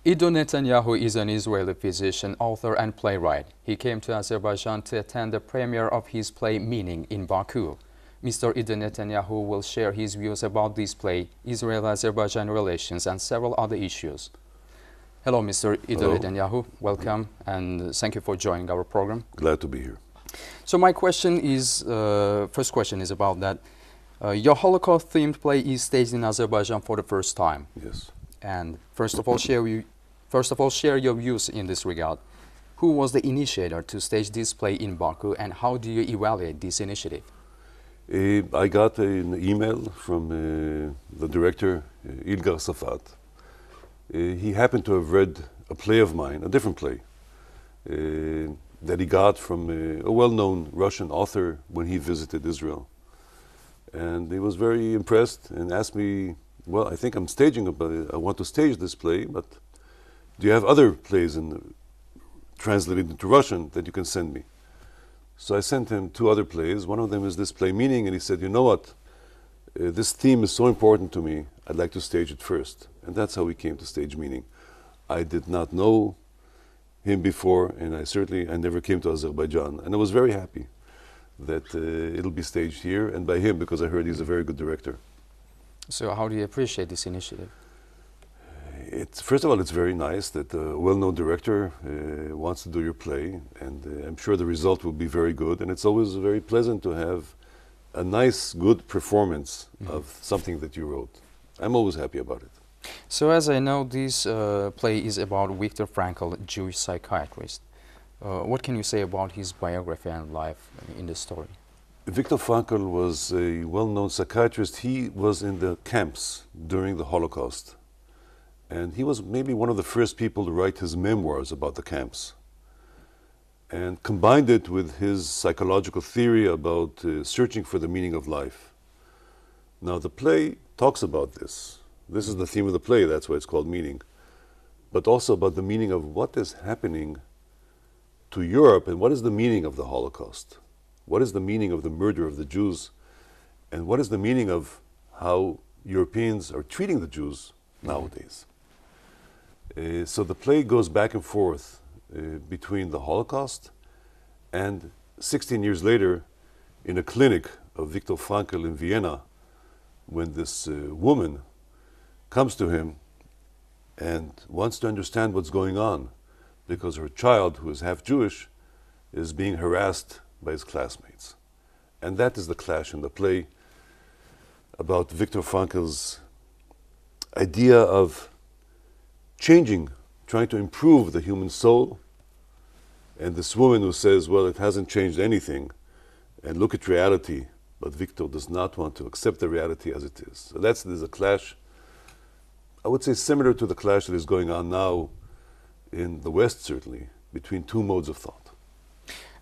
Iddo Netanyahu is an Israeli physician, author, and playwright. He came to Azerbaijan to attend the premiere of his play Meaning in Baku. Mr. Iddo Netanyahu will share his views about this play, Israel-Azerbaijan relations, and several other issues. Hello, Mr. Iddo Netanyahu. Welcome, and thank you for joining our program. Glad to be here. So my question is, first question is about that. Your Holocaust-themed play is staged in Azerbaijan for the first time. Yes. And first of all, share your views in this regard. Who was the initiator to stage this play in Baku, and how do you evaluate this initiative? I got an email from the director, Ilgar Safat. He happened to have read a play of mine, a different play, that he got from a well-known Russian author when he visited Israel. And he was very impressed and asked me, well, I think I'm staging I want to stage this play, but do you have other plays translated into Russian that you can send me? So I sent him two other plays. One of them is this play Meaning, and he said, you know what, this theme is so important to me, I'd like to stage it first. And that's how we came to stage Meaning. I did not know him before, and I never came to Azerbaijan. And I was very happy that it'll be staged here, and by him, because I heard he's a very good director. So how do you appreciate this initiative? First of all, it's very nice that a well-known director wants to do your play, and I'm sure the result will be very good. And it's always very pleasant to have a nice, good performance of something that you wrote. I'm always happy about it. So as I know, this play is about Viktor Frankl, a Jewish psychiatrist. What can you say about his biography and life in the story? Viktor Frankl was a well-known psychiatrist. He was in the camps during the Holocaust. And he was maybe one of the first people to write his memoirs about the camps, and combined it with his psychological theory about searching for the meaning of life. Now, the play talks about this. This is the theme of the play, that's why it's called Meaning. But also about the meaning of what is happening to Europe, and what is the meaning of the Holocaust? What is the meaning of the murder of the Jews? And what is the meaning of how Europeans are treating the Jews nowadays? So the play goes back and forth between the Holocaust and 16 years later in a clinic of Viktor Frankl in Vienna, when this woman comes to him and wants to understand what's going on because her child, who is half Jewish, is being harassed by his classmates. And that is the clash in the play about Viktor Frankl's idea of changing, trying to improve the human soul, and this woman who says, well, it hasn't changed anything, and look at reality, but Viktor does not want to accept the reality as it is. So there's a clash, I would say similar to the clash that is going on now in the West, certainly, between two modes of thought.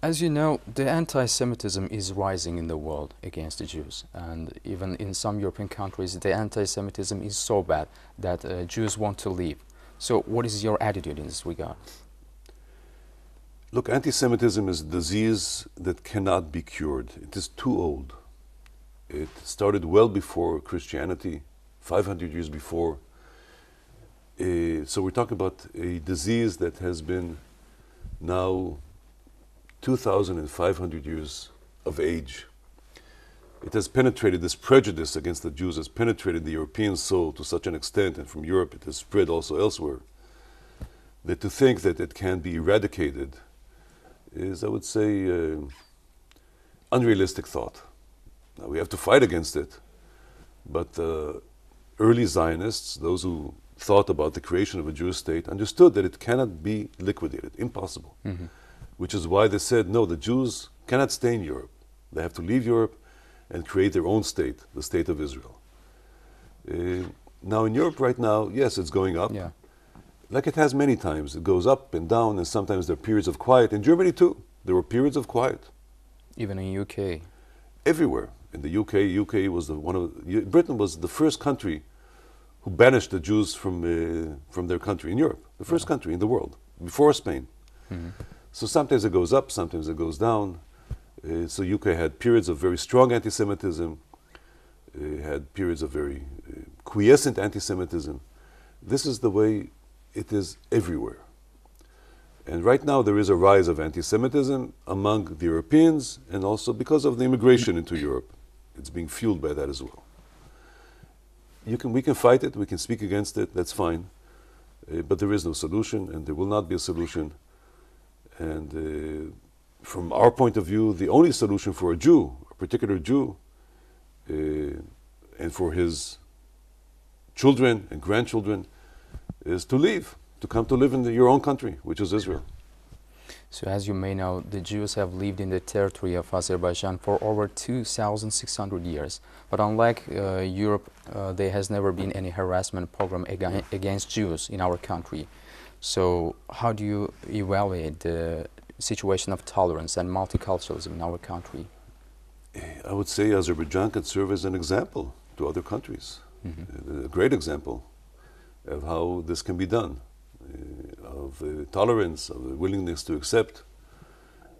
As you know, the anti-Semitism is rising in the world against the Jews, and even in some European countries, the anti-Semitism is so bad that Jews want to leave. So what is your attitude in this regard? Look, anti-Semitism is a disease that cannot be cured. It is too old. It started well before Christianity, 500 years before. So we're talking about a disease that has been now 2,500 years of age. It has penetrated, this prejudice against the Jews has penetrated the European soul to such an extent, and from Europe it has spread also elsewhere, that to think that it can be eradicated is, I would say, unrealistic thought. Now, we have to fight against it, but early Zionists, those who thought about the creation of a Jewish state, understood that it cannot be liquidated, impossible. Which is why they said, no, the Jews cannot stay in Europe. They have to leave Europe and create their own state, the state of Israel. Now in Europe right now, yes, it's going up. Yeah. Like it has many times. It goes up and down, and sometimes there are periods of quiet. In Germany too, there were periods of quiet. Even in UK? Everywhere. In the UK was Britain was the first country who banished the Jews from their country in Europe. The first country in the world, before Spain. So sometimes it goes up, sometimes it goes down. So UK had periods of very strong anti-Semitism, had periods of very quiescent anti-Semitism. This is the way it is everywhere. And right now there is a rise of anti-Semitism among the Europeans, and also because of the immigration into Europe. It's being fueled by that as well. We can fight it, we can speak against it, that's fine. But there is no solution, and there will not be a solution. And from our point of view, the only solution for a Jew, a particular Jew, and for his children and grandchildren, is to leave, to come to live in your own country, which is Israel. So as you may know, the Jews have lived in the territory of Azerbaijan for over 2,600 years. But unlike Europe, there has never been any harassment program against Jews in our country. So how do you evaluate the situation of tolerance and multiculturalism in our country? I would say Azerbaijan can serve as an example to other countries, a great example of how this can be done. Of tolerance, of the willingness to accept.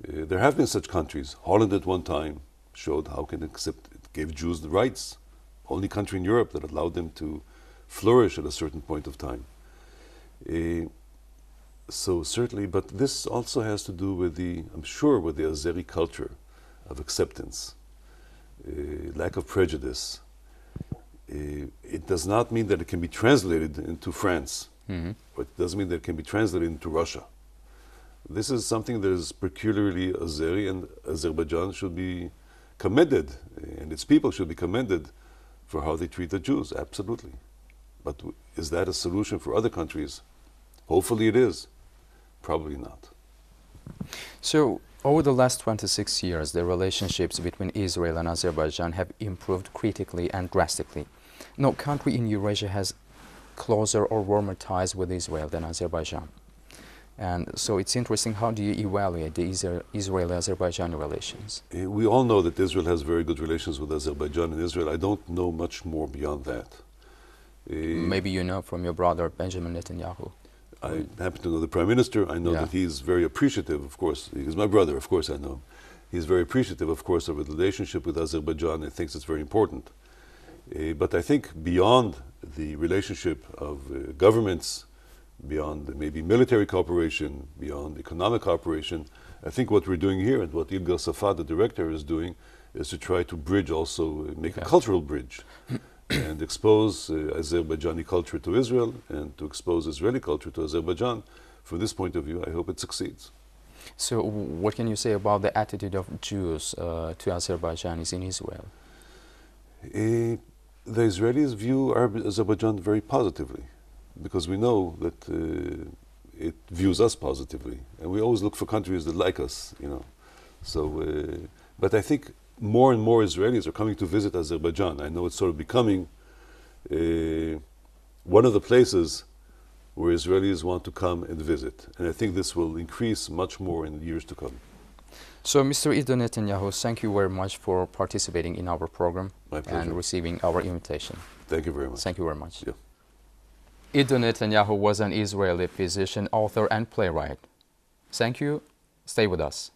There have been such countries. Holland at one time showed how can accept, it gave Jews the rights. Only country in Europe that allowed them to flourish at a certain point of time. So certainly, but this also has to do with I'm sure, with the Azeri culture of acceptance, lack of prejudice. It does not mean that it can be translated into France. But it doesn't mean that it can be translated into Russia. This is something that is peculiarly Azeri, and Azerbaijan should be commended, and its people should be commended for how they treat the Jews, absolutely. But is that a solution for other countries? Hopefully it is. Probably not. So, over the last 26 years, the relationships between Israel and Azerbaijan have improved critically and drastically. No country in Eurasia has closer or warmer ties with Israel than Azerbaijan. And so it's interesting, how do you evaluate the Israeli-Azerbaijan relations? We all know that Israel has very good relations with Azerbaijan and Israel. I don't know much more beyond that. Maybe you know from your brother, Benjamin Netanyahu. I happen to know the Prime Minister. I know that he's very appreciative, of course. He's my brother, of course I know him. He's very appreciative, of course, of the relationship with Azerbaijan and thinks it's very important. But I think beyond the relationship of governments, beyond maybe military cooperation, beyond economic cooperation, I think what we're doing here and what Iddo, the director, is doing is to try to bridge also, make a cultural bridge and expose Azerbaijani culture to Israel and to expose Israeli culture to Azerbaijan. From this point of view, I hope it succeeds. So what can you say about the attitude of Jews to Azerbaijanis in Israel? The Israelis view Azerbaijan very positively, because we know that it views us positively, and we always look for countries that like us, you know. So, but I think more and more Israelis are coming to visit Azerbaijan. I know it's sort of becoming one of the places where Israelis want to come and visit, and I think this will increase much more in the years to come. So, Mr. Iddo Netanyahu, thank you very much for participating in our program and receiving our invitation. Thank you very much. Thank you very much. Yeah. Iddo Netanyahu was an Israeli physician, author, and playwright. Thank you. Stay with us.